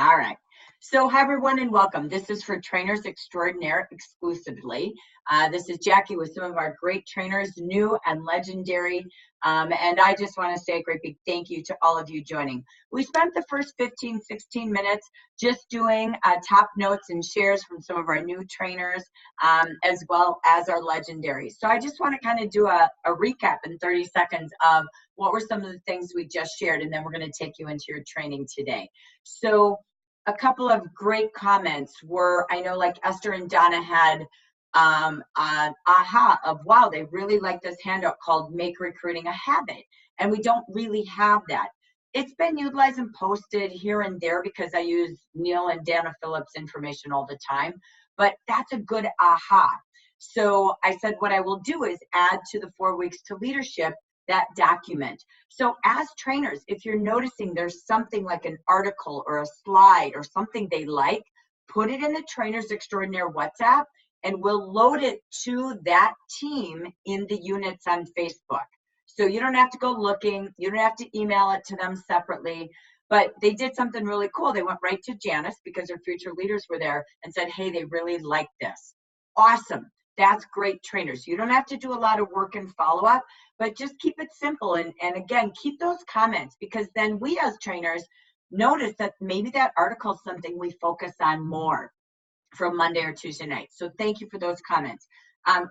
All right. So hi, everyone, and welcome. This is for Trainers Extraordinaire exclusively. This is Jackie with some of our great trainers, new and legendary. And I just want to say a great big thank you to all of you joining. We spent the first 15, 16 minutes just doing top notes and shares from some of our new trainers, as well as our legendaries. So I just want to kind of do a recap in 30 seconds of what were some of the things we just shared, and then we're going to take you into your training today. So a couple of great comments were, I know like Esther and Donna had an aha of, wow, they really like this handout called Make Recruiting a Habit. And we don't really have that. It's been utilized and posted here and there because I use Neil and Dana Phillips information all the time, but that's a good aha. So I said, what I will do is add to the 4 weeks to leadership that document. So as trainers, if you're noticing there's something like an article or a slide or something they like, put it in the Trainers Extraordinaire WhatsApp and we'll load it to that team in the units on Facebook. So you don't have to go looking, you don't have to email it to them separately, but they did something really cool. They went right to Janice because their future leaders were there and said, hey, they really like this. Awesome. That's great, trainers. You don't have to do a lot of work and follow up, but just keep it simple. And again, keep those comments because then we as trainers notice that maybe that article is something we focus on more from Monday or Tuesday night. So thank you for those comments.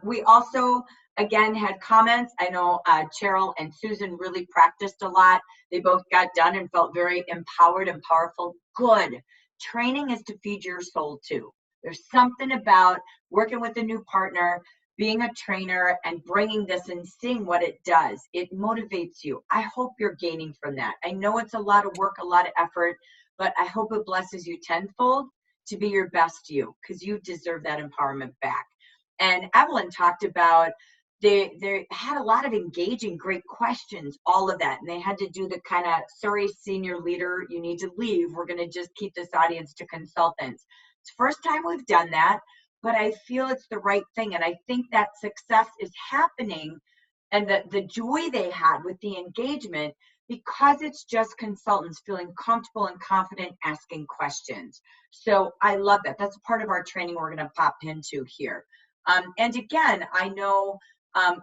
We also, again, had comments. I know Cheryl and Susan really practiced a lot. They both got done and felt very empowered and powerful. Good. Training is to feed your soul too. There's something about working with a new partner, being a trainer, and bringing this and seeing what it does. It motivates you. I hope you're gaining from that. I know it's a lot of work, a lot of effort, but I hope it blesses you tenfold to be your best you, because you deserve that empowerment back. And Evelyn talked about they had a lot of engaging, great questions, all of that. And they had to do the kind of, sorry, senior leader, you need to leave. We're going to just keep this audience to consultants. It's the first time we've done that, but I feel it's the right thing. And I think that success is happening and the joy they had with the engagement because it's just consultants feeling comfortable and confident asking questions. So I love that. That's part of our training we're going to pop into here. And again, I know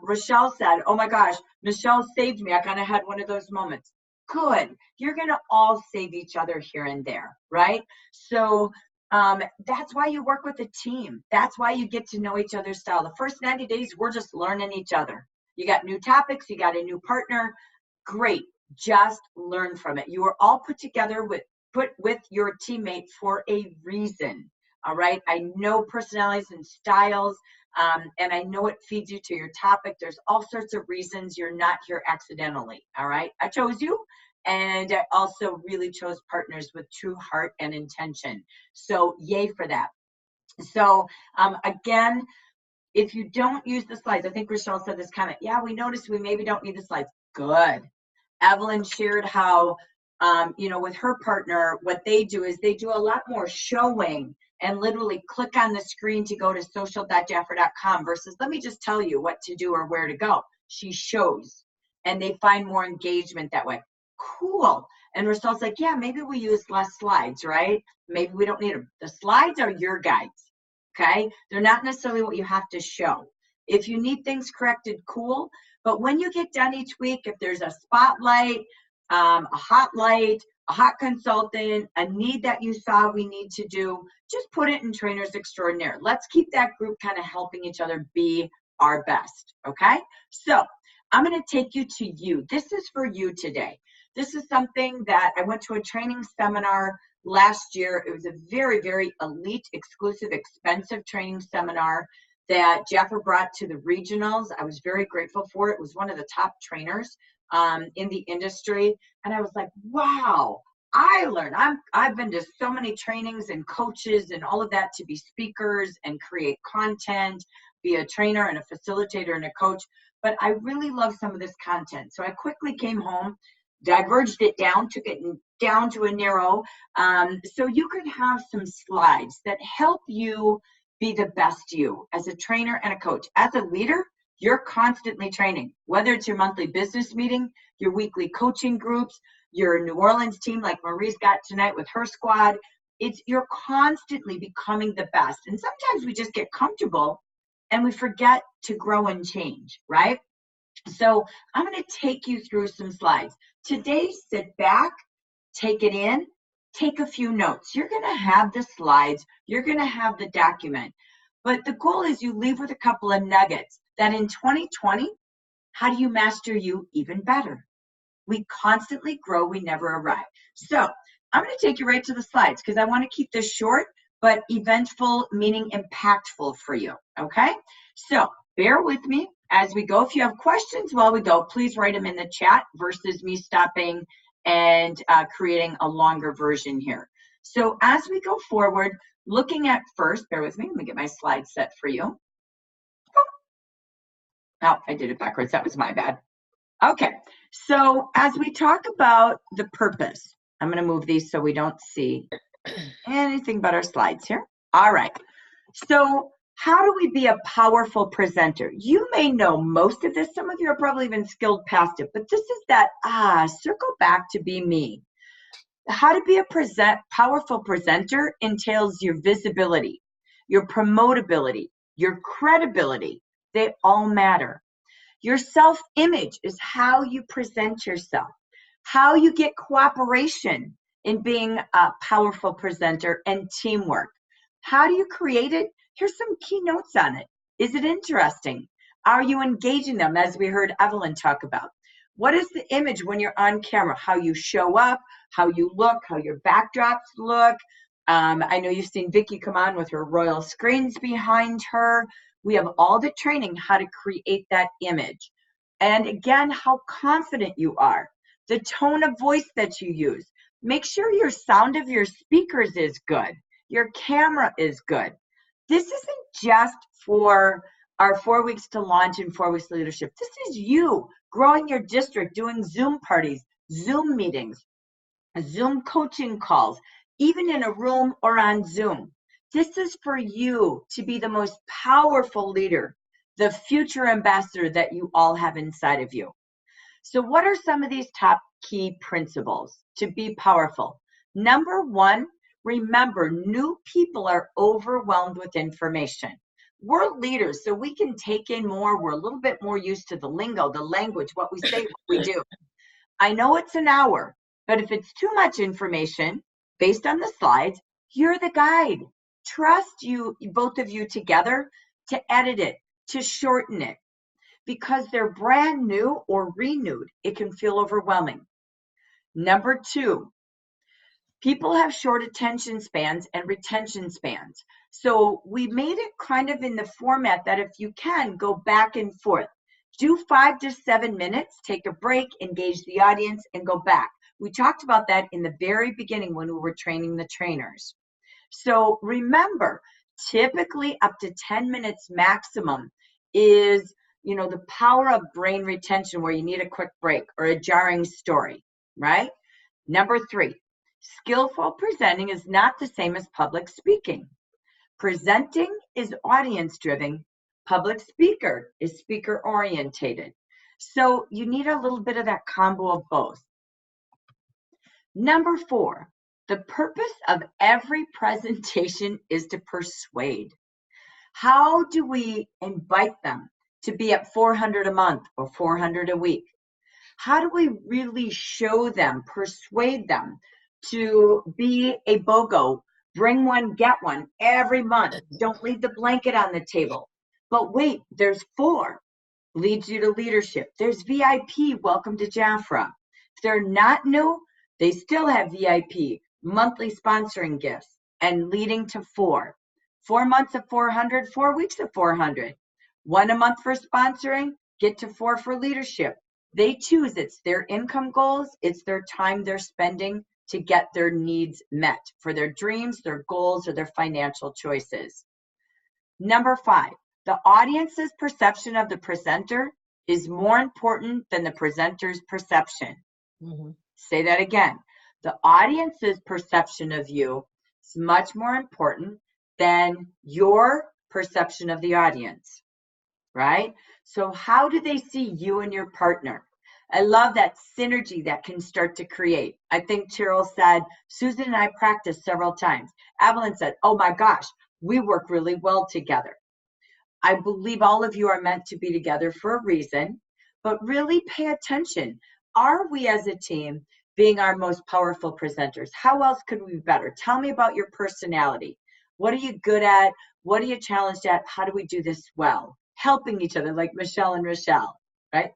Rochelle said, oh my gosh, Michelle saved me. I kind of had one of those moments. Good. You're going to all save each other here and there, right? So that's why you work with a team. That's why you get to know each other's style. The first 90 days, we're just learning each other. You got new topics, you got a new partner. Great. Just learn from it. You are all put together with your teammate for a reason. All right. I know personalities and styles, and I know it feeds you to your topic. There's all sorts of reasons you're not here accidentally. All right. I chose you. And I also really chose partners with true heart and intention. So yay for that. So again, if you don't use the slides, I think Rochelle said this comment. Yeah, we noticed we maybe don't need the slides. Good. Evelyn shared how, with her partner, what they do is they do a lot more showing and literally click on the screen to go to social.jaffer.com versus let me just tell you what to do or where to go. She shows and they find more engagement that way. Cool. And Rochelle's like, yeah, maybe we use less slides, right? Maybe we don't need them. The slides are your guides, okay? They're not necessarily what you have to show. If you need things corrected, cool. But when you get done each week, if there's a spotlight, a hot light, a hot consultant, a need that you saw we need to do, just put it in Trainers Extraordinaire. Let's keep that group kind of helping each other be our best, okay? So I'm going to take you to you. This is for you today. This is something that I went to a training seminar last year. It was a very, very elite, exclusive, expensive training seminar that Jaffer brought to the regionals. I was very grateful for it. It was one of the top trainers in the industry. And I was like, wow, I learned. I've been to so many trainings and coaches and all of that to be speakers and create content, be a trainer and a facilitator and a coach. But I really love some of this content. So I quickly came home, diverged it down, took it down to a narrow, so you could have some slides that help you be the best you as a trainer and a coach. As a leader, you're constantly training, whether it's your monthly business meeting, your weekly coaching groups, your New Orleans team like Marie's got tonight with her squad. You're constantly becoming the best. And sometimes we just get comfortable and we forget to grow and change, right? So I'm going to take you through some slides. Today, sit back, take it in, take a few notes. You're going to have the slides, you're going to have the document. But the goal is you leave with a couple of nuggets that in 2020, how do you master you even better? We constantly grow, we never arrive. So I'm going to take you right to the slides because I want to keep this short, but eventful, meaning impactful for you, okay? So bear with me as we go. If you have questions while we go, please write them in the chat versus me stopping and creating a longer version here. So as we go forward, looking at first, bear with me, let me get my slide set for you. Oh, I did it backwards, that was my bad. Okay, so as we talk about the purpose, I'm going to move these so we don't see anything but our slides here. All right, so how do we be a powerful presenter? You may know most of this. Some of you are probably even skilled past it, but this is that, circle back to be me. How to be a powerful presenter entails your visibility, your promotability, your credibility. They all matter. Your self-image is how you present yourself, how you get cooperation in being a powerful presenter, and teamwork. How do you create it? Here's some key notes on it. Is it interesting? Are you engaging them, as we heard Evelyn talk about? What is the image when you're on camera? How you show up, how you look, how your backdrops look. I know you've seen Vicki come on with her royal screens behind her. We have all the training how to create that image. And again, how confident you are, the tone of voice that you use. Make sure your sound of your speakers is good, your camera is good. This isn't just for our 4 weeks to launch and 4 weeks leadership. This is you growing your district, doing Zoom parties, Zoom meetings, Zoom coaching calls, even in a room or on Zoom. This is for you to be the most powerful leader, the future ambassador that you all have inside of you. So what are some of these top key principles to be powerful? Number one, remember, new people are overwhelmed with information. We're leaders, so we can take in more. We're a little bit more used to the lingo, the language, what we say, what we do. I know it's an hour, but if it's too much information, based on the slides, you're the guide. Trust you, both of you together, to edit it, to shorten it. Because they're brand new or renewed, it can feel overwhelming. Number two, people have short attention spans and retention spans. So we made it kind of in the format that if you can, go back and forth. Do 5 to 7 minutes, take a break, engage the audience, and go back. We talked about that in the very beginning when we were training the trainers. So remember, typically up to 10 minutes maximum is, the power of brain retention where you need a quick break or a jarring story, right? Number three, skillful presenting is not the same as public speaking. Presenting is audience-driven. Public speaker is speaker-orientated. So you need a little bit of that combo of both. Number four, the purpose of every presentation is to persuade. How do we invite them to be at 400 a month or 400 a week? How do we really show them, persuade them to be a BOGO, bring one, get one every month? Don't leave the blanket on the table. But wait, there's 4, leads you to leadership. There's VIP, welcome to Jafra. If they're not new, they still have VIP, monthly sponsoring gifts, and leading to 4. 4 months of 400, 4 weeks of 400. 1 a month for sponsoring, get to 4 for leadership. They choose, it's their income goals, it's their time they're spending to get their needs met for their dreams, their goals, or their financial choices. Number 5, the audience's perception of the presenter is more important than the presenter's perception. Say that again. The audience's perception of you is much more important than your perception of the audience, right? So how do they see you and your partner? I love that synergy that can start to create. I think Cheryl said, Susan and I practiced several times. Evelyn said, oh my gosh, we work really well together. I believe all of you are meant to be together for a reason, but really pay attention. Are we as a team being our most powerful presenters? How else could we be better? Tell me about your personality. What are you good at? What are you challenged at? How do we do this well? Helping each other like Michelle and Rochelle, right?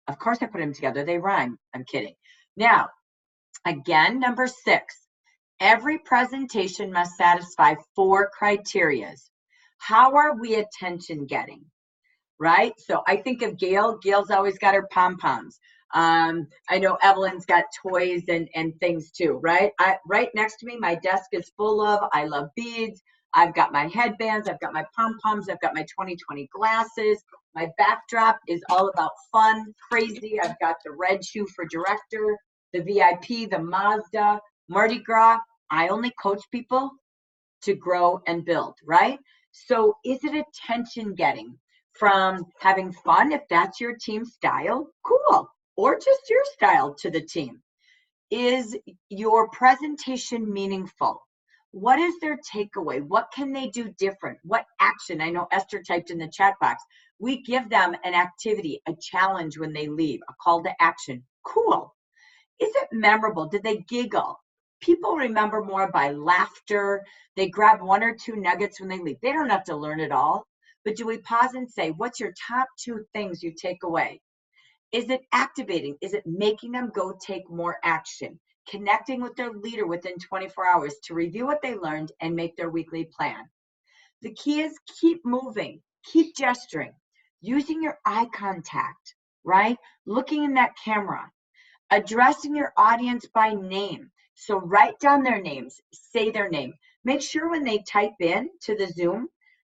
Of course I put them together. They rhyme. I'm kidding. Now, again, number 6, every presentation must satisfy 4 criteria. How are we attention getting? Right? So I think of Gail. Gail's always got her pom-poms. I know Evelyn's got toys and things too, right? Right next to me, my desk is full of, I love beads. I've got my headbands. I've got my pom-poms. I've got my 2020 glasses. My backdrop is all about fun, crazy. I've got the red shoe for director, the VIP, the Mazda, Mardi Gras. I only coach people to grow and build, right? So is it attention getting from having fun, if that's your team style? Cool. Or just your style to the team. Is your presentation meaningful? What is their takeaway? What can they do different? What action? I know Esther typed in the chat box. We give them an activity, a challenge when they leave, a call to action. Cool. Is it memorable? Did they giggle? People remember more by laughter. They grab 1 or 2 nuggets when they leave. They don't have to learn it all. But do we pause and say, what's your top 2 things you take away? Is it activating? Is it making them go take more action? Connecting with their leader within 24 hours to review what they learned and make their weekly plan. The key is keep moving, keep gesturing, using your eye contact, right? Looking in that camera, addressing your audience by name. So write down their names, say their name. Make sure when they type in to the Zoom,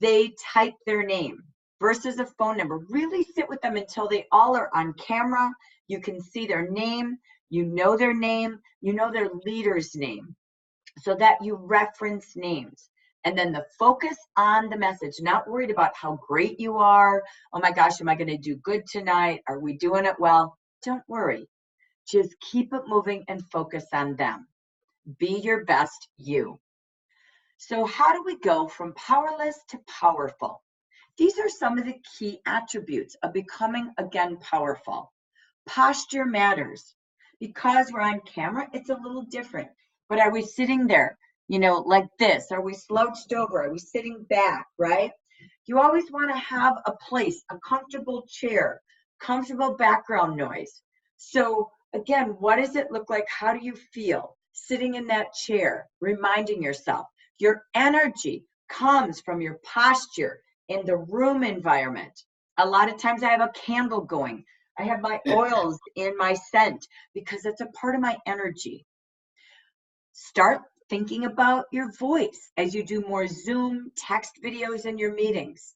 they type their name versus a phone number. Really sit with them until they all are on camera. You can see their name, you know their name, you know their leader's name, so that you reference names. And then the focus on the message, not worried about how great you are. Oh my gosh, am I going to do good tonight? Are we doing it well? Don't worry. Just keep it moving and focus on them. Be your best you. So how do we go from powerless to powerful? These are some of the key attributes of becoming, again, powerful. Posture matters. Because we're on camera, it's a little different. But are we sitting there, like this? Are we slouched over? Are we sitting back, right? You always want to have a place, a comfortable chair, comfortable background noise. So again, what does it look like? How do you feel sitting in that chair? Reminding yourself, your energy comes from your posture in the room environment. A lot of times I have a candle going. I have my oils in my scent because it's a part of my energy. Start thinking about your voice as you do more Zoom, text videos in your meetings.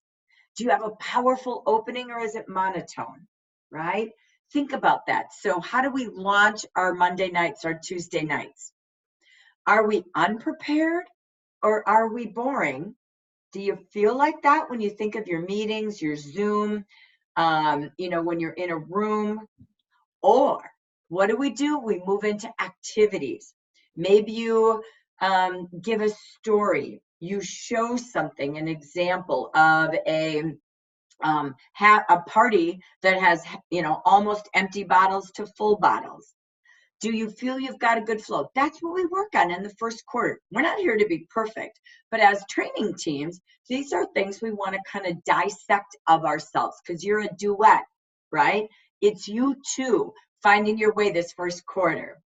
Do you have a powerful opening or is it monotone, right? Think about that. So how do we launch our Monday nights, our Tuesday nights? Are we unprepared or are we boring? Do you feel like that when you think of your meetings, your Zoom, when you're in a room? Or what do? We move into activities. Maybe you give a story. You show something, an example of a party that has, almost empty bottles to full bottles. Do you feel you've got a good flow? That's what we work on in the first quarter. We're not here to be perfect, but as training teams, these are things we want to kind of dissect of ourselves because you're a duet, right? It's you too finding your way this first quarter.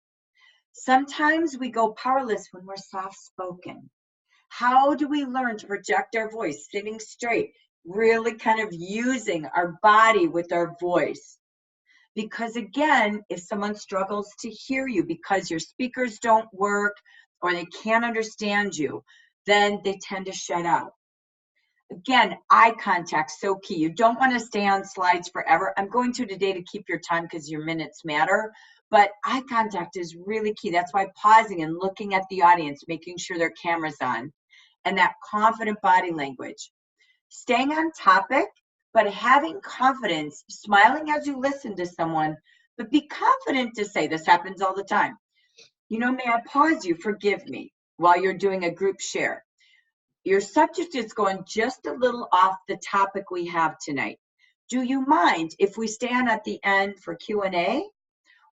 Sometimes we go powerless when we're soft-spoken. How do we learn to project our voice, sitting straight, really kind of using our body with our voice? Because again, if someone struggles to hear you because your speakers don't work or they can't understand you, then they tend to shut out. Again, eye contact, so key. You don't want to stay on slides forever. I'm going to today to keep your time because your minutes matter, but eye contact is really key. That's why pausing and looking at the audience, making sure their camera's on, and that confident body language. Staying on topic, but having confidence, smiling as you listen to someone, But be confident to say, this happens all the time. You know, may I pause you, forgive me, while you're doing a group share. Your subject is going just a little off the topic we have tonight. Do you mind if we stand at the end for Q&A?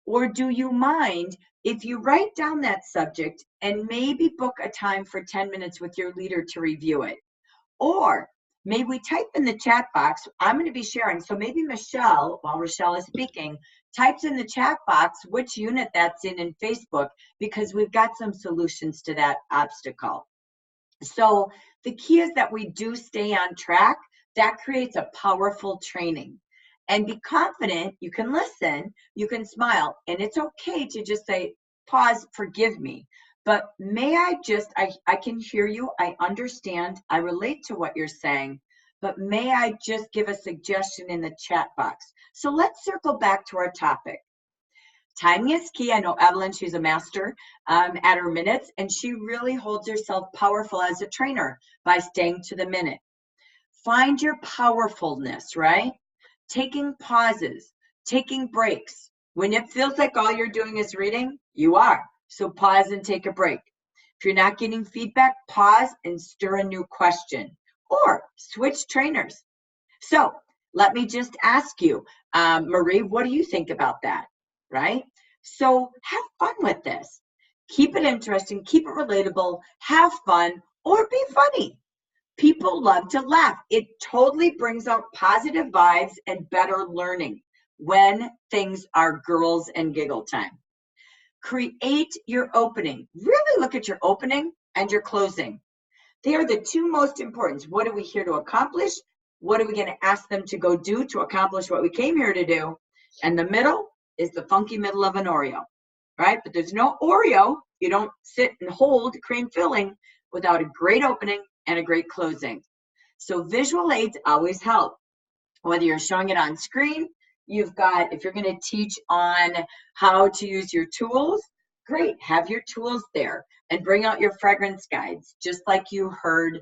Or do you mind if you write down that subject and maybe book a time for 10 minutes with your leader to review it? Or maybe we type in the chat box, I'm going to be sharing. So maybe Michelle, while Rochelle is speaking, types in the chat box which unit that's in Facebook, because we've got some solutions to that obstacle. So the key is that we do stay on track. That creates a powerful training. And be confident, you can listen, you can smile, and it's okay to just say, pause, forgive me. But may I just, I can hear you, I understand, I relate to what you're saying, but may I just give a suggestion in the chat box? So let's circle back to our topic. Timing is key. I know Evelyn, she's a master at her minutes, and she really holds herself powerful as a trainer by staying to the minute. Find your powerfulness, right? Taking pauses, taking breaks. When it feels like all you're doing is reading, you are. So pause and take a break. If you're not getting feedback, pause and stir a new question, or switch trainers. So let me just ask you, Marie, what do you think about that, right? So have fun with this. Keep it interesting, keep it relatable, have fun, or be funny. People love to laugh. It totally brings out positive vibes and better learning when things are girls and giggle time. Create your opening. Really look at your opening and your closing. They are the two most important. What are we here to accomplish? What are we going to ask them to go do to accomplish what we came here to do? And the middle is the funky middle of an Oreo, right? But there's no Oreo. You don't sit and hold cream filling without a great opening and a great closing. So visual aids always help. Whether you're showing it on screen, you've got, if you're going to teach on how to use your tools, great, have your tools there and bring out your fragrance guides, just like you heard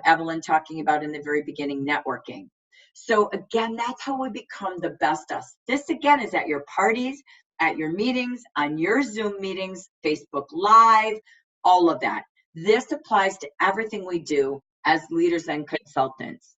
Evelyn talking about in the very beginning, networking. So again, that's how we become the best us. This again is at your parties, at your meetings, on your Zoom meetings, Facebook Live, all of that. This applies to everything we do as leaders and consultants.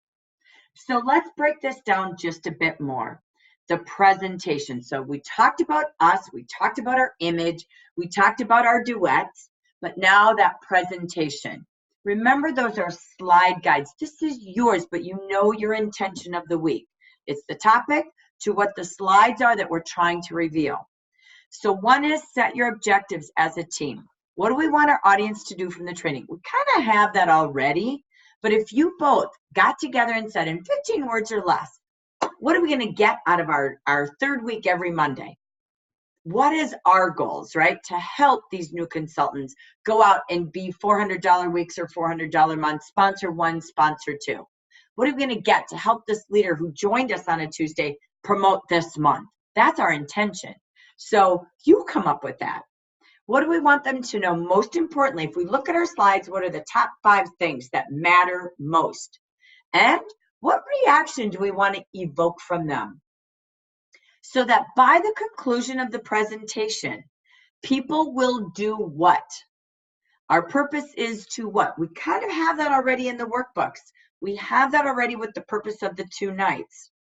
So let's break this down just a bit more. The presentation. So we talked about us, we talked about our image, we talked about our duets, but now that presentation. Remember, those are slide guides. This is yours, but you know your intention of the week. It's the topic to what the slides are that we're trying to reveal. So one is set your objectives as a team. What do we want our audience to do from the training? We kind of have that already, but if you both got together and said in 15 words or less, what are we going to get out of our third week every Monday? What is our goals, right? To help these new consultants go out and be $400 weeks or $400 months, sponsor one, sponsor two. What are we going to get to help this leader who joined us on a Tuesday promote this month? That's our intention. So you come up with that. What do we want them to know? Most importantly, if we look at our slides, what are the top 5 things that matter most? And what reaction do we want to evoke from them? So that by the conclusion of the presentation, people will do what? Our purpose is to what? We kind of have that already in the workbooks. We have that already with the purpose of the 2 nights.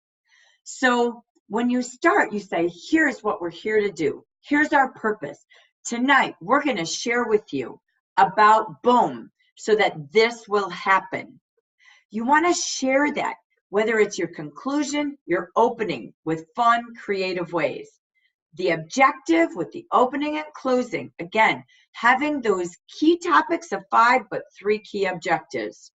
So when you start, you say, here's what we're here to do. Here's our purpose. Tonight, we're going to share with you about boom, so that this will happen. You want to share that, whether it's your conclusion, your opening, with fun, creative ways. The objective with the opening and closing, again, having those key topics of 5, but 3 key objectives,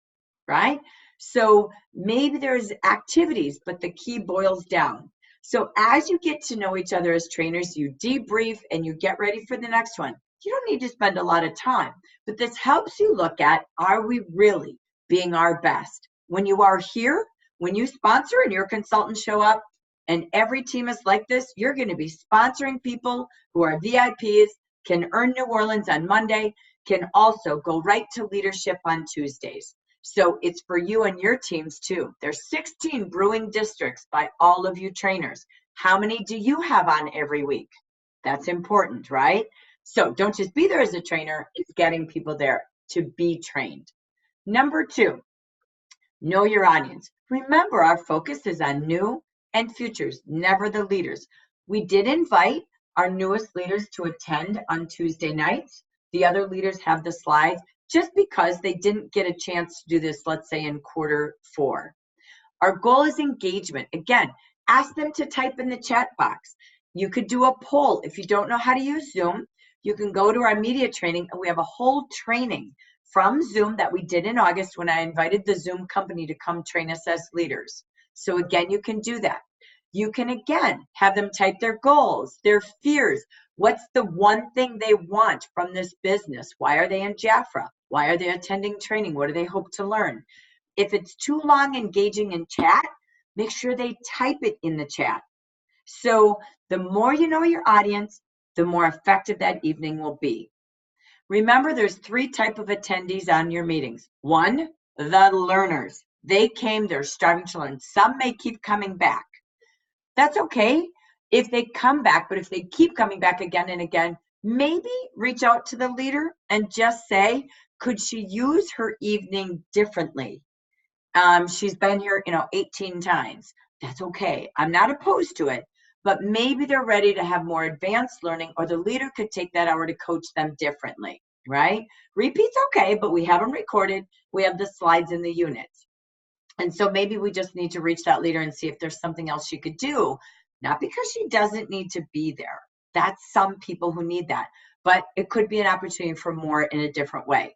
right? So maybe there's activities, but the key boils down. So as you get to know each other as trainers, you debrief and you get ready for the next one. You don't need to spend a lot of time, but this helps you look at, are we really being our best? When you are here, when you sponsor and your consultants show up, and every team is like this, you're going to be sponsoring people who are VIPs, can earn New Orleans on Monday, can also go right to leadership on Tuesdays. So it's for you and your teams too. There's 16 brewing districts by all of you trainers. How many do you have on every week? That's important, right? So don't just be there as a trainer, it's getting people there to be trained. Number 2, know your audience. Remember, our focus is on new and futures, never the leaders. We did invite our newest leaders to attend on Tuesday nights. The other leaders have the slides just because they didn't get a chance to do this, let's say in Q4. Our goal is engagement. Again, ask them to type in the chat box. You could do a poll. If you don't know how to use Zoom, you can go to our media training, and we have a whole training from Zoom that we did in August when I invited the Zoom company to come train us as leaders. So again, you can do that. You can, again, have them type their goals, their fears. What's the one thing they want from this business? Why are they in Jafra? Why are they attending training? What do they hope to learn? If it's too long engaging in chat, make sure they type it in the chat. So the more you know your audience, the more effective that evening will be. Remember, there's 3 types of attendees on your meetings. 1, the learners. They came, they're starting to learn. Some may keep coming back. That's okay if they come back, but if they keep coming back again and again, maybe reach out to the leader and just say, could she use her evening differently? She's been here, 18 times. That's okay. I'm not opposed to it, but maybe they're ready to have more advanced learning, or the leader could take that hour to coach them differently, right? Repeats okay, but we have them recorded. We have the slides in the units. And so maybe we just need to reach that leader and see if there's something else she could do, not because she doesn't need to be there. That's some people who need that, but it could be an opportunity for more in a different way.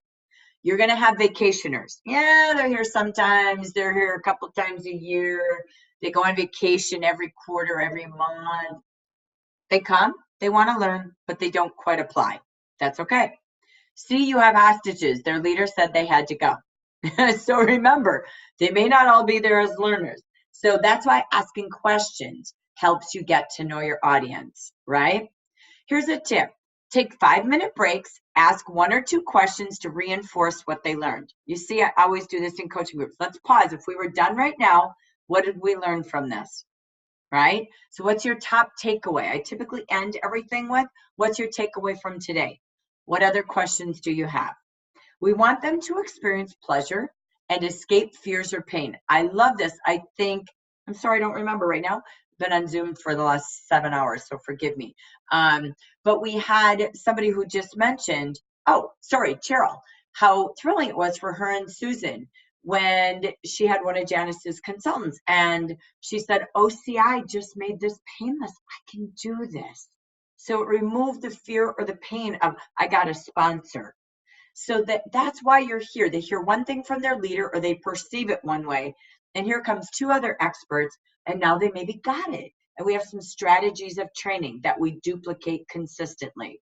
You're going to have vacationers. Yeah, they're here sometimes. They're here a couple times a year. They go on vacation every quarter, every month. They come, they want to learn, but they don't quite apply. That's okay. See, you have hostages. Their leader said they had to go. So remember, they may not all be there as learners. So that's why asking questions helps you get to know your audience, right? Here's a tip. Take 5-minute breaks, ask 1 or 2 questions to reinforce what they learned. You see, I always do this in coaching groups. Let's pause. If we were done right now, what did we learn from this, right? So what's your top takeaway? I typically end everything with, what's your takeaway from today? What other questions do you have? We want them to experience pleasure and escape fears or pain. I love this. I'm sorry, I don't remember right now. Been on Zoom for the last 7 hours, so forgive me. But we had somebody who just mentioned, Cheryl, how thrilling it was for her and Susan when she had one of Janice's consultants. And she said, OCI just made this painless. I can do this. So it removed the fear or the pain of, I got a sponsor. So that's why you're here. They hear one thing from their leader, or they perceive it one way. And here comes 2 other experts, and now they maybe got it. And we have some strategies of training that we duplicate consistently.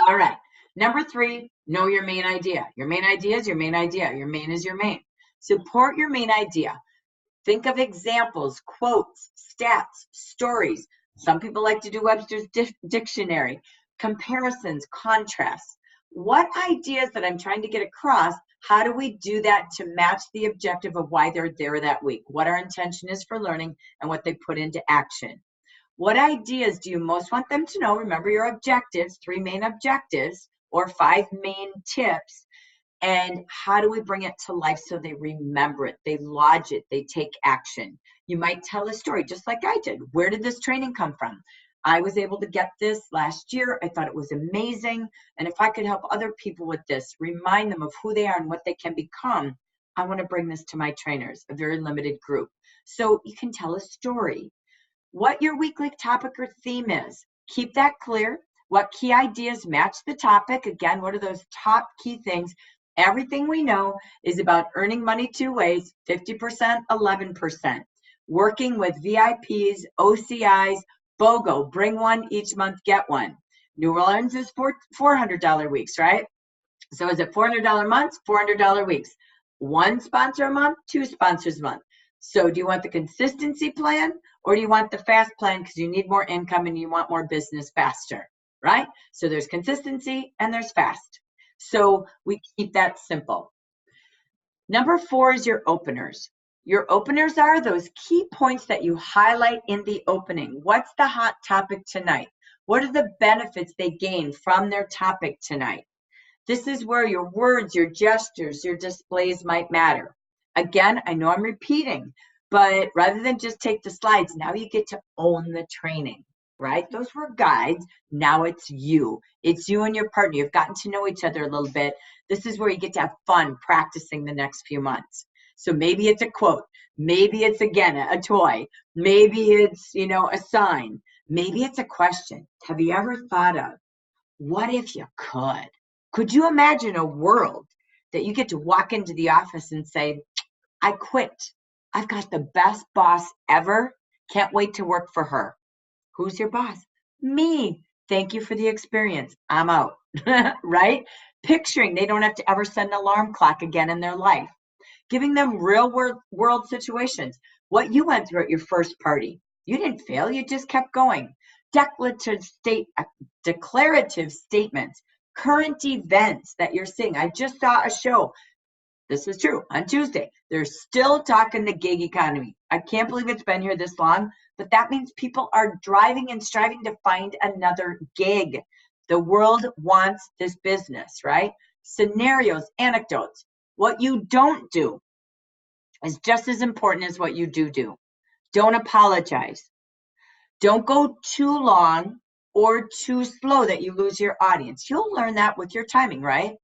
All right. Number 3, know your main idea. Your main idea is your main idea. Your main is your main. Support your main idea. Think of examples, quotes, stats, stories. Some people like to do Webster's dictionary, comparisons, contrasts. What ideas that I'm trying to get across, how do we do that to match the objective of why they're there that week? What our intention is for learning and what they put into action. What ideas do you most want them to know? Remember your objectives, 3 main objectives or 5 main tips. And how do we bring it to life so they remember it, they lodge it, they take action? You might tell a story just like I did. Where did this training come from? I was able to get this last year. I thought it was amazing. And if I could help other people with this, remind them of who they are and what they can become, I want to bring this to my trainers, a very limited group. So you can tell a story. What your weekly topic or theme is, keep that clear. What key ideas match the topic? Again, what are those top key things? Everything we know is about earning money 2 ways, 50%, 11%. Working with VIPs, OCIs, BOGO, bring one each month, get one. New Orleans is $400 weeks, right? So is it $400 months, $400 weeks? 1 sponsor a month, 2 sponsors a month. So do you want the consistency plan, or do you want the fast plan because you need more income and you want more business faster, right? So there's consistency and there's fast. So we keep that simple. Number 4 is your openers. Your openers are those key points that you highlight in the opening. What's the hot topic tonight? What are the benefits they gain from their topic tonight? This is where your words, your gestures, your displays might matter. Again, I know I'm repeating, but rather than just take the slides, now you get to own the training, right? Those were guides. Now it's you. It's you and your partner. You've gotten to know each other a little bit. This is where you get to have fun practicing the next few months. So maybe it's a quote. Maybe it's, again, a toy. Maybe it's, a sign. Maybe it's a question. Have you ever thought of, what if you could? Could you imagine a world that you get to walk into the office and say, I quit. I've got the best boss ever. Can't wait to work for her. Who's your boss? Me. Thank you for the experience. I'm out. Right? Picturing they don't have to ever set an alarm clock again in their life. Giving them real world situations. What you went through at your first party. You didn't fail. You just kept going. Declarative statements. Current events that you're seeing. I just saw a show. This is true. On Tuesday, they're still talking the gig economy. I can't believe it's been here this long, but that means people are driving and striving to find another gig. The world wants this business, right? Scenarios, anecdotes. What you don't do is just as important as what you do. Don't apologize. Don't go too long or too slow that you lose your audience. You'll learn that with your timing, right?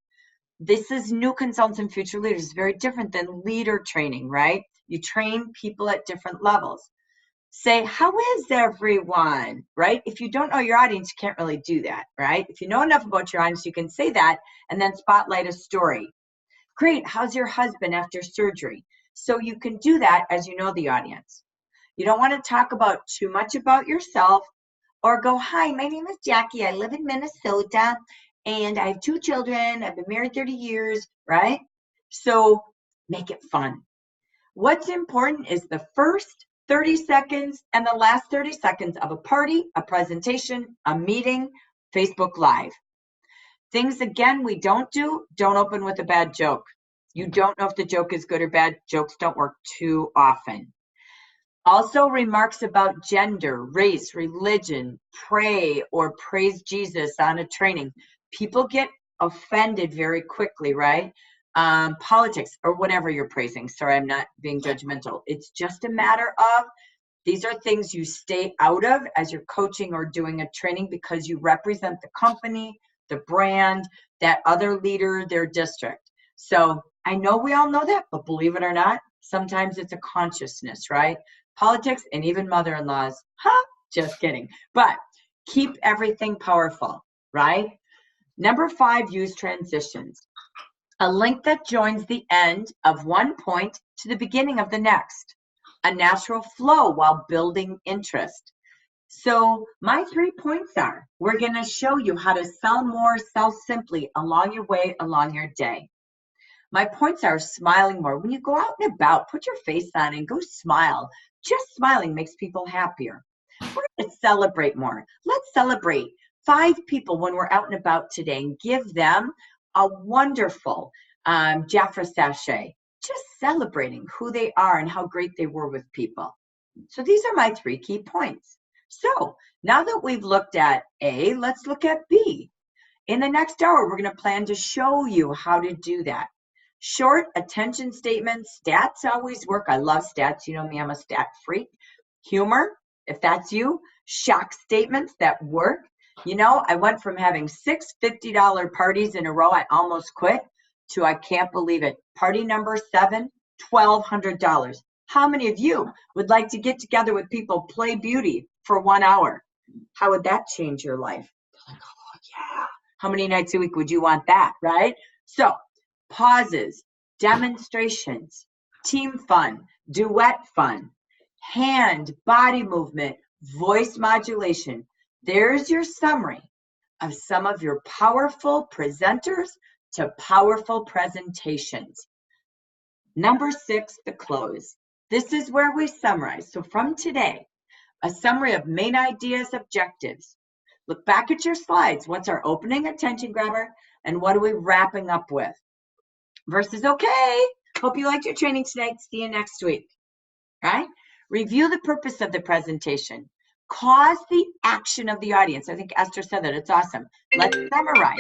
This is new consultants and future leaders. It's very different than leader training, right? You train people at different levels. Say, how is everyone, right? If you don't know your audience, you can't really do that, right? If you know enough about your audience, you can say that and then spotlight a story. Great, how's your husband after surgery? So you can do that as you know the audience. You don't want to talk about too much about yourself or go, hi, my name is Jackie. I live in Minnesota and I have 2 children. I've been married 30 years, right? So make it fun. What's important is the first 30 seconds and the last 30 seconds of a party, a presentation, a meeting, Facebook Live. Things, again, we don't open with a bad joke. You don't know if the joke is good or bad. Jokes don't work too often. Also, remarks about gender, race, religion, pray or praise Jesus on a training. People get offended very quickly, right? Politics or whatever you're praising. Sorry, I'm not being judgmental. It's just a matter of, these are things you stay out of as you're coaching or doing a training because you represent the company, the brand, that other leader, their district. So I know we all know that, but believe it or not, sometimes it's a consciousness, right? Politics and even mother-in-laws. Just kidding. But keep everything powerful, right? Number 5, use transitions. A link that joins the end of one point to the beginning of the next. A natural flow while building interest. So my 3 points are, we're going to show you how to sell more, sell simply along your way, along your day. My points are smiling more. When you go out and about, put your face on and go smile. Just smiling makes people happier. We're going to celebrate more. Let's celebrate 5 people when we're out and about today and give them a wonderful Jaffa sachet. Just celebrating who they are and how great they were with people. So these are my 3 key points. So now that we've looked at A, let's look at B. In the next hour, we're going to plan to show you how to do that. Short attention statements, stats always work. I love stats. You know me, I'm a stat freak. Humor, if that's you. Shock statements that work. You know, I went from having 6 $50 parties in a row, I almost quit, to I can't believe it. Party number 7, $1,200. How many of you would like to get together with people, play beauty for 1 hour? How would that change your life? Like, oh, yeah. How many nights a week would you want that, right? So, pauses, demonstrations, team fun, duet fun, hand, body movement, voice modulation. There's your summary of some of your powerful presenters to powerful presentations. Number 6, the close. This is where we summarize. So from today, a summary of main ideas, objectives. Look back at your slides. What's our opening attention grabber? And what are we wrapping up with? Versus, okay, Hope you liked your training tonight. See you next week. Right? Review the purpose of the presentation. Cause the action of the audience. I think Esther said that. It's awesome. Let's summarize.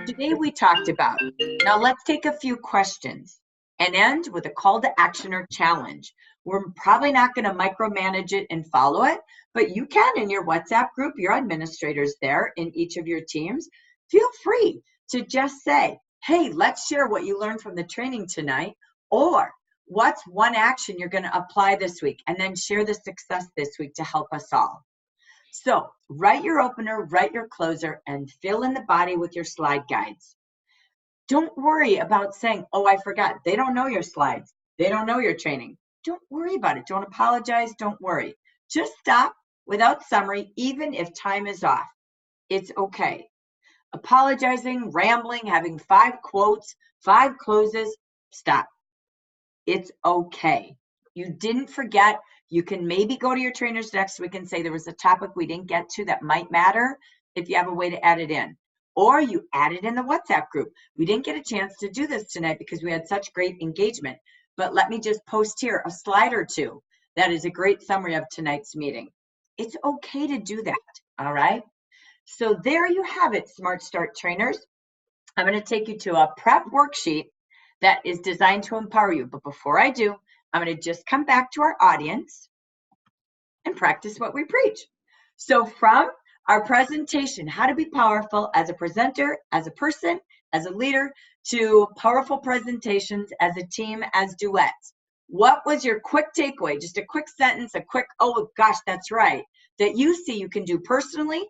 Today we talked about. Now let's take a few questions and end with a call to action or challenge. We're probably not going to micromanage it and follow it, but you can in your WhatsApp group, your administrators there in each of your teams. Feel free to just say, hey, let's share what you learned from the training tonight, or what's one action you're going to apply this week, and then share the success this week to help us all. So write your opener, write your closer, and fill in the body with your slide guides. Don't worry about saying, oh, I forgot. They don't know your slides. They don't know your training. Don't worry about it. Don't apologize. Don't worry. Just stop without summary, even if time is off. It's okay. Apologizing, rambling, having 5 quotes, 5 closes, stop. It's okay. You didn't forget. You can maybe go to your trainers next week and say there was a topic we didn't get to that might matter if you have a way to add it in. Or you add it in the WhatsApp group. We didn't get a chance to do this tonight because we had such great engagement. But let me just post here a slide or 2 that is a great summary of tonight's meeting. It's okay to do that, all right? So there you have it, Smart Start trainers. I'm going to take you to a prep worksheet that is designed to empower you. But before I do, I'm going to just come back to our audience and practice what we preach. So from our presentation, how to be powerful as a presenter, as a person, as a leader, to powerful presentations as a team, as duets. What was your quick takeaway? Just a quick sentence, a quick, oh gosh, that's right, that you see you can do personally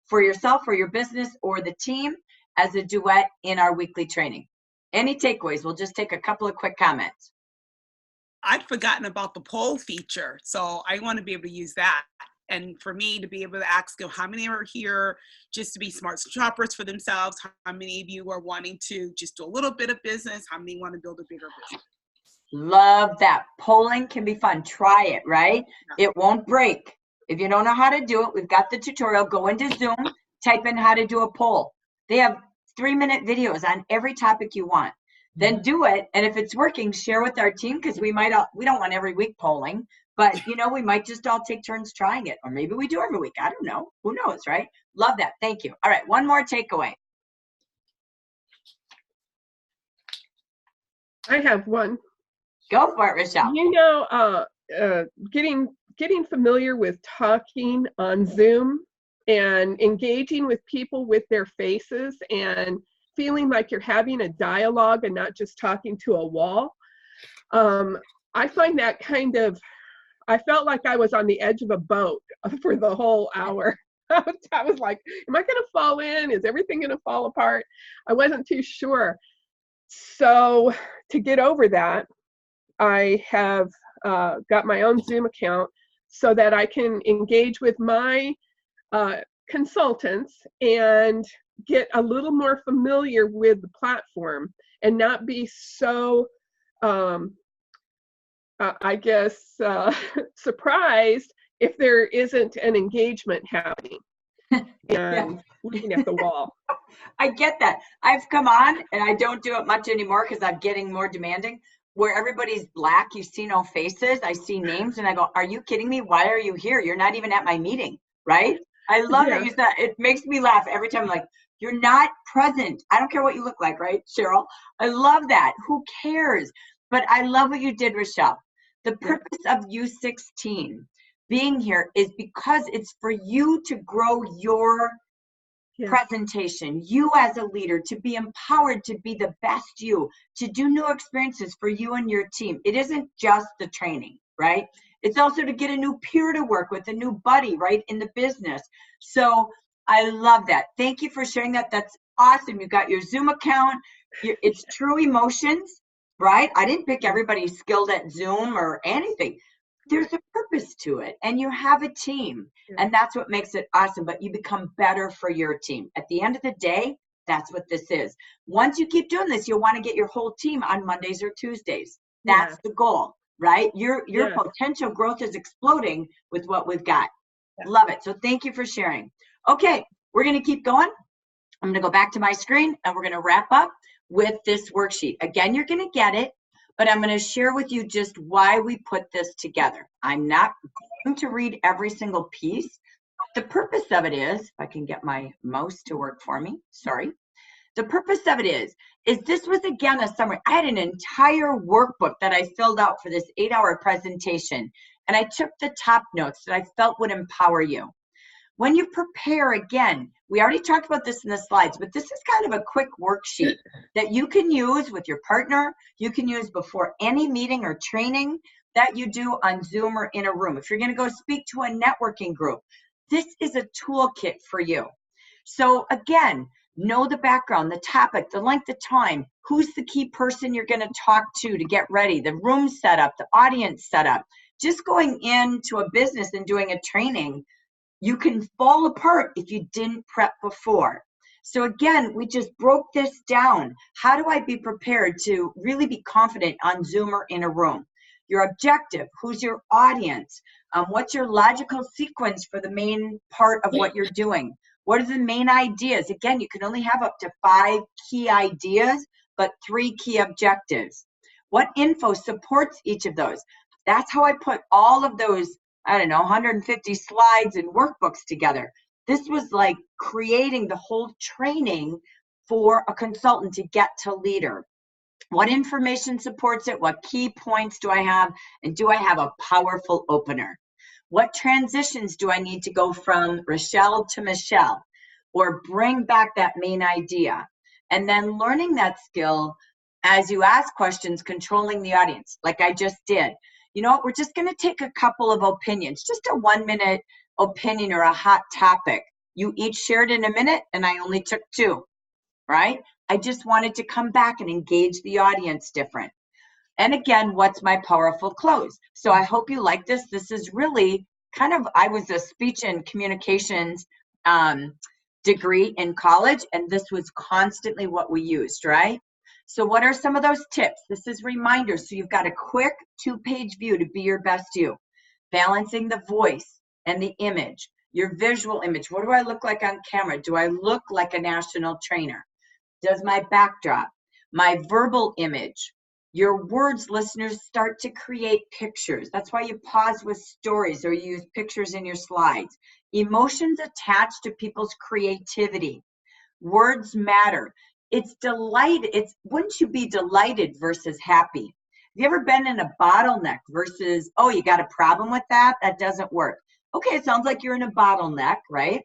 for yourself or your business or the team as a duet in our weekly training. Any takeaways? We'll just take a couple of quick comments. I'd forgotten about the poll feature, so I want to be able to use that. And for me to be able to ask how many are here just to be smart shoppers for themselves, how many of you are wanting to just do a little bit of business, how many want to build a bigger business. Love that. Polling can be fun. Try it, right? Yeah. It won't break. If you don't know how to do it, we've got the tutorial. Go into Zoom, type in how to do a poll. They have 3-minute videos on every topic you want. Then do it, and if it's working, share with our team, because we don't want every week polling, but we might just all take turns trying it, or maybe we do every week. I don't know. Who knows, right? Love that. Thank you. All right, one more takeaway. I have one. Go for it, Rochelle. Getting familiar with talking on Zoom and engaging with people with their faces and feeling like you're having a dialogue and not just talking to a wall. I find that I felt like I was on the edge of a boat for the whole hour. I was like, am I gonna fall in? Is everything gonna fall apart? I wasn't too sure. So to get over that, I have got my own Zoom account so that I can engage with my consultants and get a little more familiar with the platform and not be so, surprised if there isn't an engagement happening and looking at the wall. I get that. I've come on, and I don't do it much anymore because I'm getting more demanding, where everybody's black, you see no faces, I see names, and I go, are you kidding me? Why are you here? You're not even at my meeting, right? I love that you said, it makes me laugh every time. I'm like, you're not present. I don't care what you look like, right, Cheryl? I love that. Who cares? But I love what you did, Rochelle. The purpose of U16 being here is because it's for you to grow your presentation, you as a leader, to be empowered to be the best you, to do new experiences for you and your team. It isn't just the training, right? It's also to get a new peer to work with, a new buddy, right, in the business. So I love that. Thank you for sharing that. That's awesome. You got your Zoom account. It's true emotions, right? I didn't pick everybody skilled at Zoom or anything. There's a purpose to it, and you have a team, and that's what makes it awesome. But you become better for your team. At the end of the day, that's what this is. Once you keep doing this, you'll want to get your whole team on Mondays or Tuesdays. That's the goal, right? Your potential growth is exploding with what we've got. Love it. So thank you for sharing. Okay, we're going to keep going. I'm going to go back to my screen, and we're going to wrap up with this worksheet. Again, you're going to get it, but I'm going to share with you just why we put this together. I'm not going to read every single piece. The purpose of it is, if I can get my mouse to work for me, sorry. The purpose of it is this was again a summary. I had an entire workbook that I filled out for this 8-hour presentation, and I took the top notes that I felt would empower you. When you prepare, again, we already talked about this in the slides, but this is kind of a quick worksheet that you can use with your partner. You can use before any meeting or training that you do on Zoom or in a room. If you're going to go speak to a networking group, this is a toolkit for you. So again, know the background, the topic, the length of time, who's the key person you're going to talk to get ready, the room setup, the audience setup. Just going into a business and doing a training, you can fall apart if you didn't prep before. So again, we just broke this down. How do I be prepared to really be confident on Zoom or in a room? Your objective, who's your audience? What's your logical sequence for the main part of what you're doing? What are the main ideas? Again, you can only have up to 5 key ideas, but 3 key objectives. What info supports each of those? That's how I put all of those, I don't know, 150 slides and workbooks together. This was like creating the whole training for a consultant to get to leader. What information supports it? What key points do I have? And do I have a powerful opener? What transitions do I need to go from Rochelle to Michelle, or bring back that main idea? And then learning that skill as you ask questions, controlling the audience, like I just did. You know what, we're just gonna take a couple of opinions, just a 1-minute opinion or a hot topic. You each shared in a minute and I only took 2, right? I just wanted to come back and engage the audience different. And again, what's my powerful close? So I hope you like this. This is really kind of, I was a speech and communications degree in college, and this was constantly what we used, right? So what are some of those tips? This is reminders. So you've got a quick 2-page view to be your best you. Balancing the voice and the image, your visual image. What do I look like on camera? Do I look like a national trainer? Does my backdrop, my verbal image, your words, listeners, start to create pictures. That's why you pause with stories or you use pictures in your slides. Emotions attached to people's creativity. Words matter. It's delight. It's wouldn't you be delighted versus happy? Have you ever been in a bottleneck versus, oh, you got a problem with that? That doesn't work. Okay, it sounds like you're in a bottleneck, right?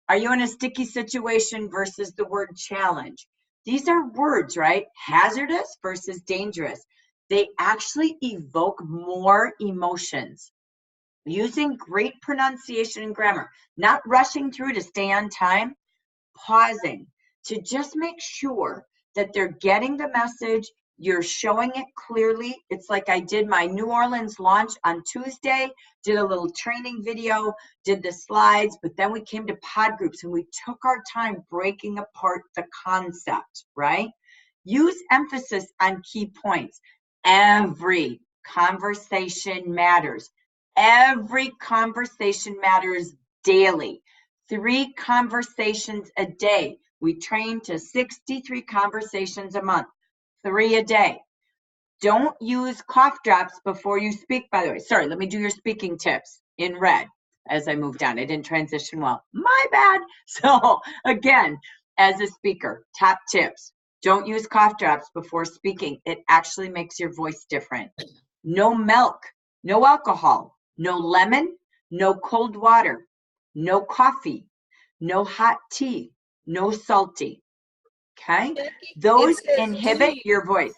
Are you in a sticky situation versus the word challenge? These are words, right? Hazardous versus dangerous. They actually evoke more emotions. Using great pronunciation and grammar, not rushing through to stay on time, pausing to just make sure that they're getting the message, you're showing it clearly. It's like I did my New Orleans launch on Tuesday, did a little training video, did the slides, but then we came to pod groups and we took our time breaking apart the concept, right? Use emphasis on key points. Every conversation matters. Every conversation matters daily. 3 conversations a day. We train to 63 conversations a month, 3 a day. Don't use cough drops before you speak, by the way. Sorry, let me do your speaking tips in red as I move down. I didn't transition well. My bad. So again, as a speaker, top tips. Don't use cough drops before speaking. It actually makes your voice different. No milk, no alcohol, no lemon, no cold water, no coffee, no hot tea, no salty. Okay? Those inhibit your voice.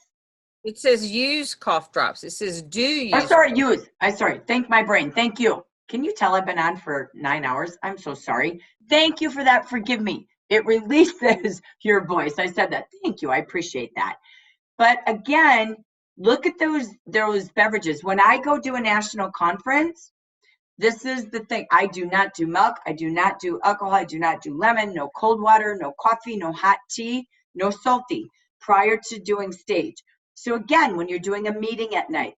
It says use cough drops. It says do use. Oh, sorry, use. Sorry. Thank my brain. Thank you. Can you tell I've been on for 9 hours? I'm so sorry. Thank you for that. Forgive me. It releases your voice. I said that. Thank you. I appreciate that. But again, look at those beverages. When I go do a national conference, this is the thing. I do not do milk. I do not do alcohol. I do not do lemon, no cold water, no coffee, no hot tea, no salty prior to doing stage. So again, when you're doing a meeting at night,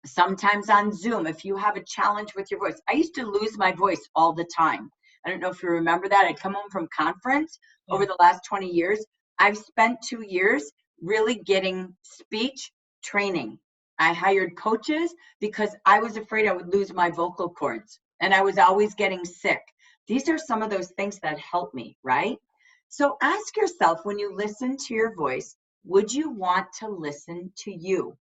sometimes on Zoom, if you have a challenge with your voice, I used to lose my voice all the time. I don't know if you remember that. I'd come home from conference over the last 20 years. I've spent 2 years really getting speech training. I hired coaches because I was afraid I would lose my vocal cords and I was always getting sick. These are some of those things that help me, right? So ask yourself, when you listen to your voice, would you want to listen to you?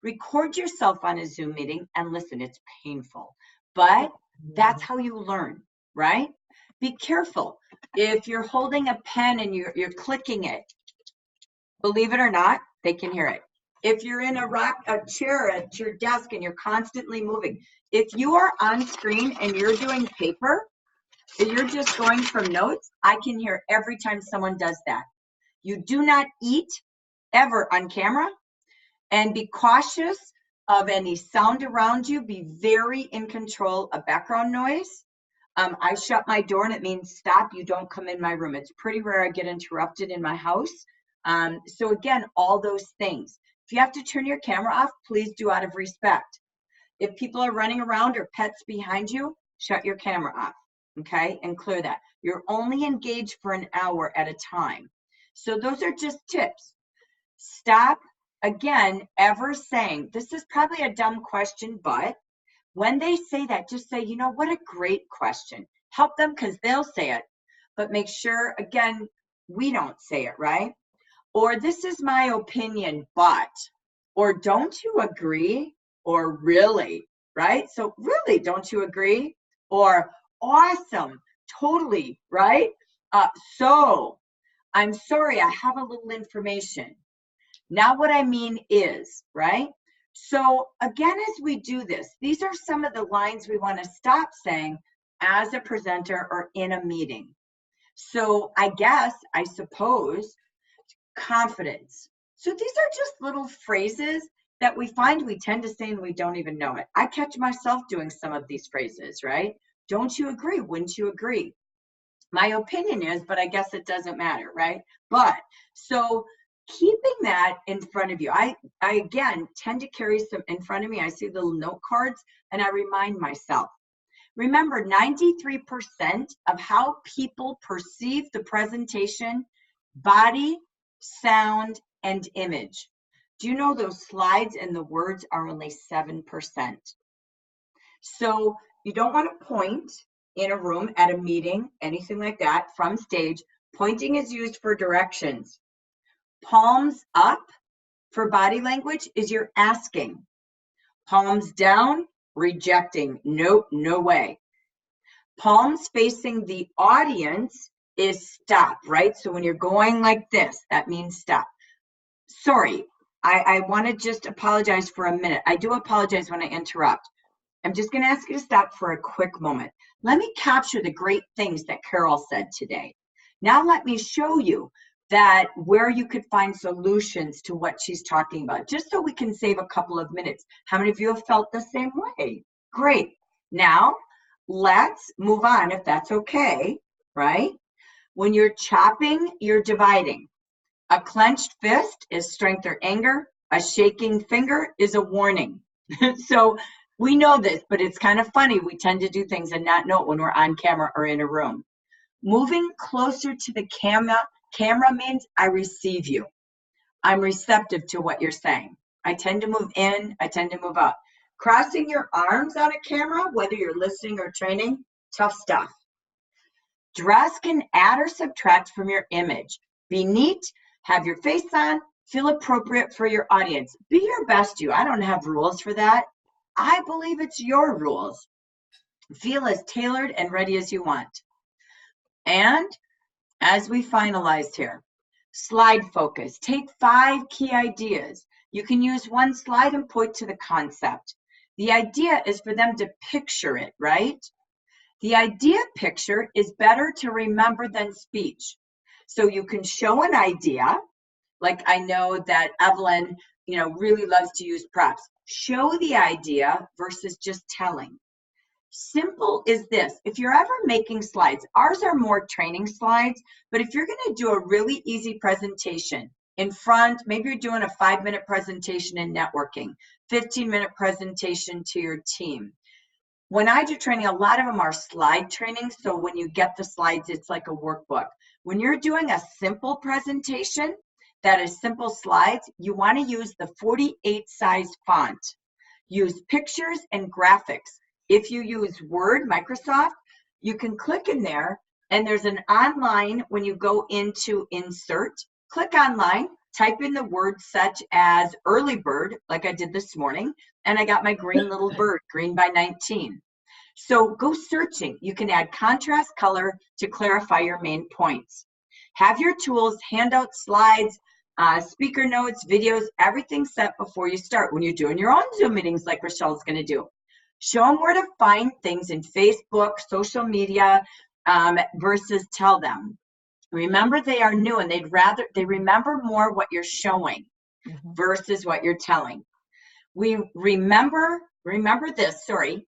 Record yourself on a Zoom meeting and listen. It's painful, but that's how you learn, right? Be careful. If you're holding a pen and you're clicking it, believe it or not, they can hear it. If you're in a chair at your desk and you're constantly moving, if you are on screen and you're doing paper, and you're just going from notes, I can hear every time someone does that. You do not eat ever on camera, and be cautious of any sound around you. Be very in control of background noise. I shut my door and it means stop, you don't come in my room. It's pretty rare I get interrupted in my house. So again, all those things. If you have to turn your camera off, please do out of respect. If people are running around or pets behind you, shut your camera off, okay? And clear that. You're only engaged for an hour at a time. So those are just tips. Stop, again, ever saying, this is probably a dumb question, but when they say that, just say, you know, what a great question. Help them because they'll say it, but make sure, again, we don't say it, right? Or this is my opinion, but, or don't you agree? Or really, right? So really, don't you agree? Or awesome, totally, right? So I'm sorry, I have a little information. Now what I mean is, right? So again, as we do this, these are some of the lines we want to stop saying as a presenter or in a meeting. So I suppose, confidence. So these are just little phrases that we find we tend to say and we don't even know it. I catch myself doing some of these phrases, right? Don't you agree? Wouldn't you agree? My opinion is, but I guess it doesn't matter, right? But so keeping that in front of you, I again tend to carry some in front of me. I see little note cards and I remind myself. Remember, 93% of how people perceive the presentation, body, sound, and image. Do you know those slides and the words are only 7%? So you don't want to point in a room, at a meeting, anything like that, from stage. Pointing is used for directions. Palms up for body language is you're asking. Palms down, rejecting. Nope, no way. Palms facing the audience is stop, right? So when you're going like this, that means stop. Sorry, I want to just apologize for a minute. I do apologize when I interrupt. I'm just going to ask you to stop for a quick moment. Let me capture the great things that Carol said today. Now let me show you that where you could find solutions to what she's talking about, just so we can save a couple of minutes. How many of you have felt the same way? Great. Now, let's move on, if that's okay, right? When you're chopping, you're dividing. A clenched fist is strength or anger. A shaking finger is a warning. So we know this, but it's kind of funny. We tend to do things and not know it when we're on camera or in a room. Moving closer to the camera means I receive you. I'm receptive to what you're saying. I tend to move in, I tend to move up. Crossing your arms on a camera, whether you're listening or training, tough stuff. Dress can add or subtract from your image. Be neat, have your face on, feel appropriate for your audience. Be your best you. I don't have rules for that. I believe it's your rules. Feel as tailored and ready as you want. And as we finalized here, slide focus. Take 5 key ideas. You can use one slide and point to the concept. The idea is for them to picture it, right? The idea picture is better to remember than speech. So you can show an idea, like I know that Evelyn, really loves to use props. Show the idea versus just telling. Simple is this. If you're ever making slides, ours are more training slides, but if you're going to do a really easy presentation in front, maybe you're doing a 5-minute presentation in networking, 15-minute presentation to your team. When I do training, a lot of them are slide training. So when you get the slides, it's like a workbook. When you're doing a simple presentation, that is simple slides, you want to use the 48 size font. Use pictures and graphics. If you use Word, Microsoft, you can click in there, and there's an online, when you go into insert, click online, type in the words such as early bird, like I did this morning, and I got my green little bird, green by 19. So go searching. You can add contrast color to clarify your main points. Have your tools, handouts, slides, speaker notes, videos, everything set before you start when you're doing your own Zoom meetings like Rochelle's going to do. Show them where to find things in Facebook, social media, versus tell them. Remember, they are new and they remember more what you're showing versus what you're telling. We remember this, sorry.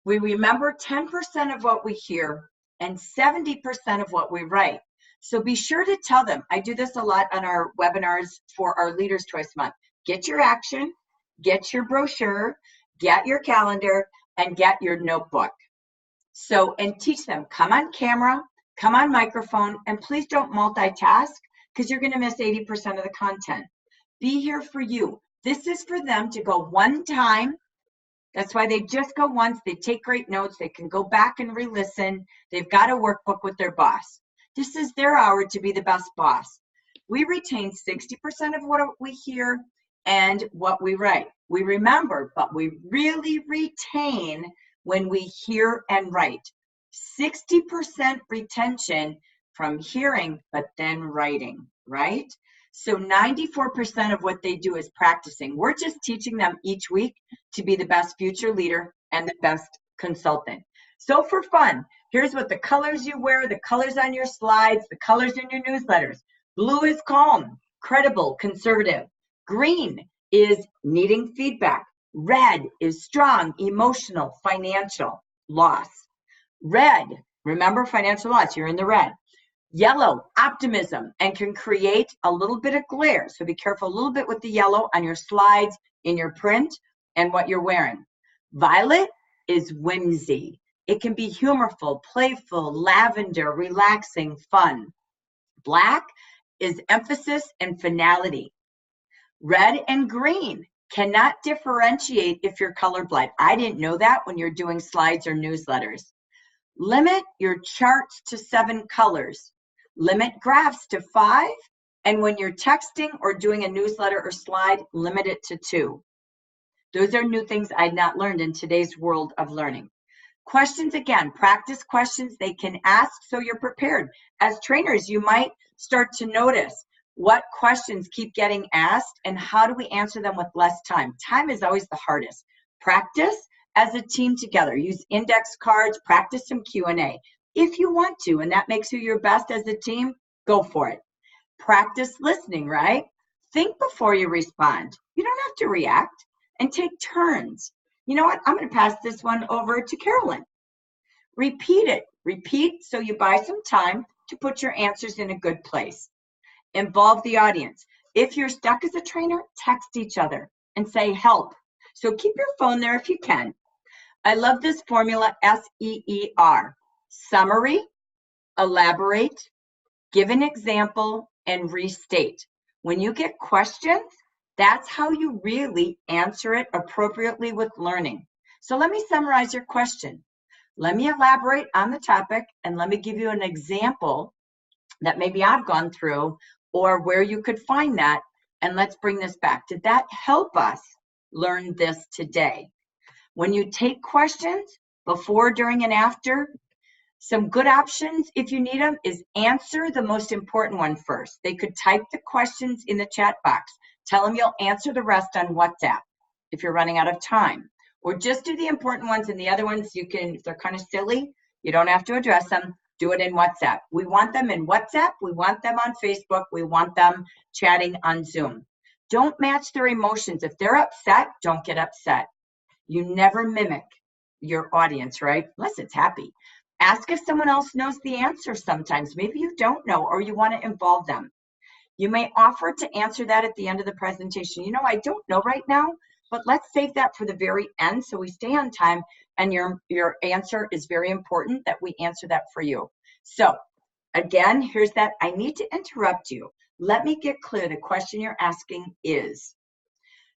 We remember 10% of what we hear and 70% of what we write. So be sure to tell them. I do this a lot on our webinars for our Leaders Choice Month. Get your action, get your brochure, get your calendar, and get your notebook. So, and teach them, come on camera, come on microphone, and please don't multitask because you're going to miss 80% of the content. Be here for you. This is for them to go one time. That's why they just go once. They take great notes. They can go back and re-listen. They've got a workbook with their boss. This is their hour to be the best boss. We retain 60% of what we hear and what we write. We remember, but we really retain when we hear and write. 60% retention from hearing, but then writing, right? So 94% of what they do is practicing. We're just teaching them each week to be the best future leader and the best consultant. So for fun, here's what the colors you wear, the colors on your slides, the colors in your newsletters. Blue is calm, credible, conservative. Green is needing feedback. Red is strong, emotional, financial, loss. Red, remember financial loss, you're in the red. Yellow, optimism, and can create a little bit of glare. So be careful a little bit with the yellow on your slides, in your print, and what you're wearing. Violet is whimsy. It can be humorful, playful, lavender, relaxing, fun. Black is emphasis and finality. Red and green cannot differentiate if you're colorblind. I didn't know that when you're doing slides or newsletters. Limit your charts to 7 colors. Limit graphs to 5. And when you're texting or doing a newsletter or slide, limit it to 2. Those are new things I'd not learned in today's world of learning. Questions, again, practice questions they can ask so you're prepared. As trainers, you might start to notice what questions keep getting asked and how do we answer them with less time. Time is always the hardest. Practice as a team together. Use index cards, practice some Q&A. If you want to, and that makes you your best as a team, go for it. Practice listening, right? Think before you respond. You don't have to react, and take turns. You know what? I'm going to pass this one over to Carolyn. Repeat it. Repeat so you buy some time to put your answers in a good place. Involve the audience. If you're stuck as a trainer, text each other and say help. So keep your phone there if you can. I love this formula, SEER. Summary, elaborate, give an example, and restate. When you get questions, that's how you really answer it appropriately with learning. So let me summarize your question. Let me elaborate on the topic, and let me give you an example that maybe I've gone through or where you could find that, and let's bring this back. Did that help us learn this today? When you take questions before, during, and after, some good options, if you need them, is answer the most important one first. They could type the questions in the chat box. Tell them you'll answer the rest on WhatsApp if you're running out of time. Or just do the important ones, and the other ones you can, if they're kind of silly, you don't have to address them, do it in WhatsApp. We want them in WhatsApp, we want them on Facebook, we want them chatting on Zoom. Don't match their emotions. If they're upset, don't get upset. You never mimic your audience, right? Unless it's happy. Ask if someone else knows the answer sometimes. Maybe you don't know, or you want to involve them. You may offer to answer that at the end of the presentation. You know, I don't know right now, but let's save that for the very end so we stay on time, and your answer is very important that we answer that for you. So again, here's that. I need to interrupt you. Let me get clear. The question you're asking is,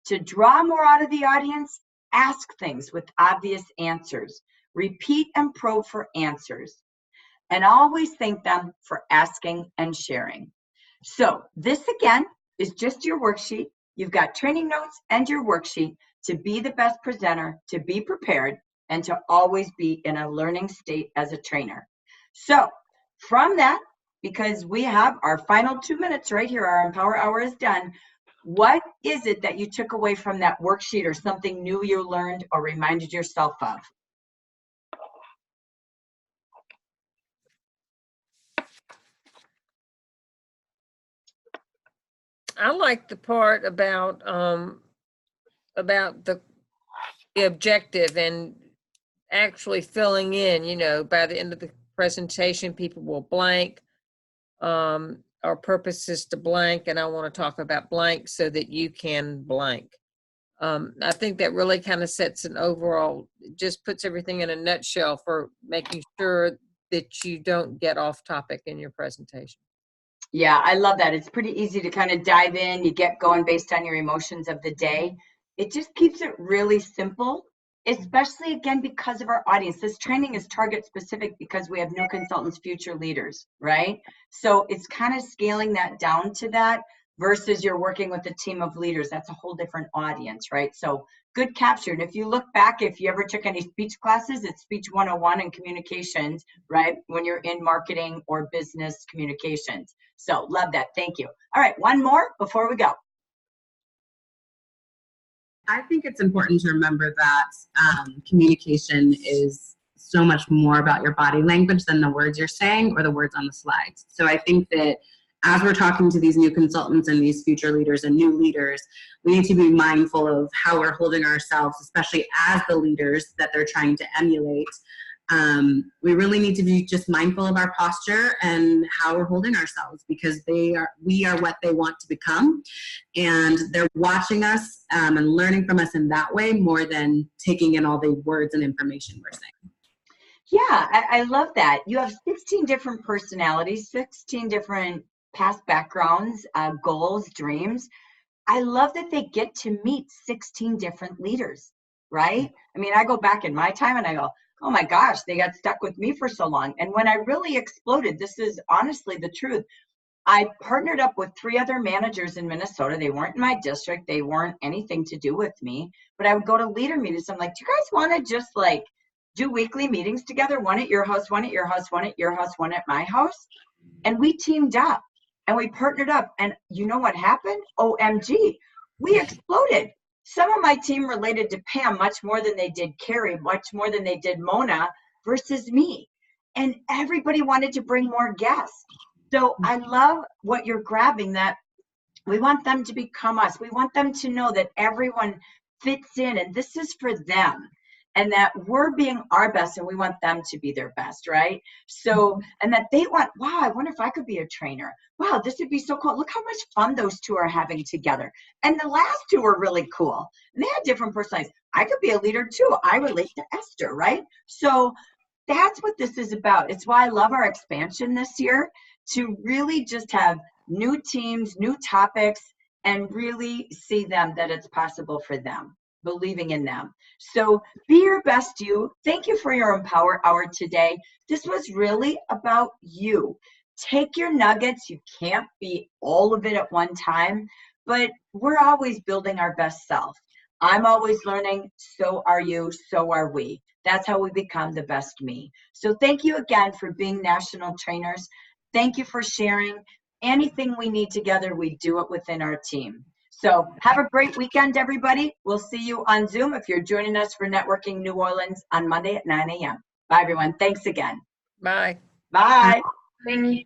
to draw more out of the audience, ask things with obvious answers. Repeat and probe for answers. And always thank them for asking and sharing. So this again is just your worksheet. You've got training notes and your worksheet to be the best presenter, to be prepared, and to always be in a learning state as a trainer. So from that, because we have our final 2 minutes right here, our Empower Hour is done. What is it that you took away from that worksheet, or something new you learned or reminded yourself of? I like the part about the objective and actually filling in, you know, by the end of the presentation, people will blank. Our purpose is to blank, and I want to talk about blank so that you can blank. I think that really kind of sets an overall, just puts everything in a nutshell for making sure that you don't get off topic in your presentation. Yeah, I love that. It's pretty easy to kind of dive in. You get going based on your emotions of the day. It just keeps it really simple, especially again because of our audience. This training is target specific because we have new consultants, future leaders, right? So it's kind of scaling that down to that versus you're working with a team of leaders. That's a whole different audience, right? So good capture. And if you look back, if you ever took any speech classes, it's speech 101 and communications, right? When you're in marketing or business communications. So love that. Thank you. All right, one more before we go. I think it's important to remember that communication is so much more about your body language than the words you're saying or the words on the slides. So I think that as we're talking to these new consultants and these future leaders and new leaders, we need to be mindful of how we're holding ourselves, especially as the leaders that they're trying to emulate. We really need to be just mindful of our posture and how we're holding ourselves, because we are what they want to become, and they're watching us and learning from us in that way more than taking in all the words and information we're saying. Yeah, I love that. You have 16 different personalities, 16 different past backgrounds, goals, dreams. I love that they get to meet 16 different leaders, right? I mean, I go back in my time and I go, oh my gosh, they got stuck with me for so long. And when I really exploded, this is honestly the truth. I partnered up with 3 other managers in Minnesota. They weren't in my district. They weren't anything to do with me, but I would go to leader meetings. I'm like, do you guys want to just like do weekly meetings together? One at your house, one at your house, one at your house, one at my house. And we teamed up and we partnered up. And you know what happened? OMG, we exploded. Some of my team related to Pam much more than they did Carrie, much more than they did Mona versus me. And everybody wanted to bring more guests. So I love what you're grabbing, that we want them to become us. We want them to know that everyone fits in and this is for them, and that we're being our best and we want them to be their best, right? So, and that they want, wow, I wonder if I could be a trainer. Wow, this would be so cool. Look how much fun those 2 are having together. And the last 2 were really cool. And they had different personalities. I could be a leader too. I relate to Esther, right? So that's what this is about. It's why I love our expansion this year, to really just have new teams, new topics, and really see them that it's possible for them, believing in them. So be your best you. Thank you for your Empower Hour today. This was really about you. Take your nuggets. You can't be all of it at one time, but we're always building our best self. I'm always learning. So are you. So are we. That's how we become the best me. So thank you again for being national trainers. Thank you for sharing. Anything we need together, we do it within our team. So have a great weekend, everybody. We'll see you on Zoom if you're joining us for Networking New Orleans on Monday at 9 a.m. Bye, everyone. Thanks again. Bye. Bye. Thank you.